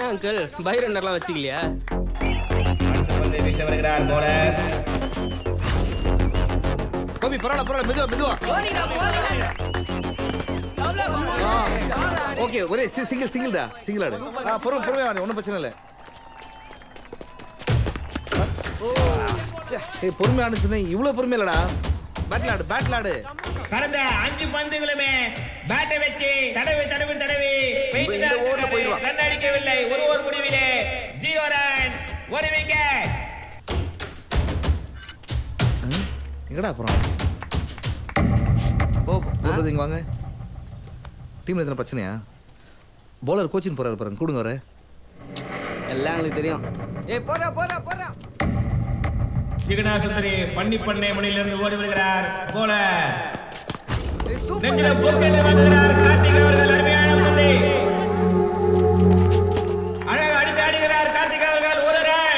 ஏன் uncle by ரன்னர்லாம் வச்சுக்கலையா? பந்து வீச வருகிறார் போலர். கோபி பரவாயில்ல மெதுவா ஓகே ஒரே சிங்கிள் ஆடு பொறுமையா ஒன்றும் பிரச்சனை இல்லை. பொறுமையா ஆடுச்சுன்னா இவ்வளோ பொறுமையா இல்லடா. பேட்டில் ஆடு கடந்த 5 பந்துகளுமே பேட்டை வச்சு தடவி ரன் அடிக்கவில்லை. ஒரு ஓவர் முடிவிலே 0 ரன் 1 விக்கெட். எங்கடா அப்புறம் இங்க வாங்க. டீம்ல எத்தனை பிரச்சனையா? பவுலர் கோச்சிங் போறாரு பாருங்க, கூடுங்க வர. எல்லாம் எங்களுக்கு தெரியும். போறா சிகனா சுந்தரி பண்ணை முனையிலிருந்து ஓடி வருகிறார் போலர். நெஞ்சில போக்கெட்டு வாங்குகிறார்.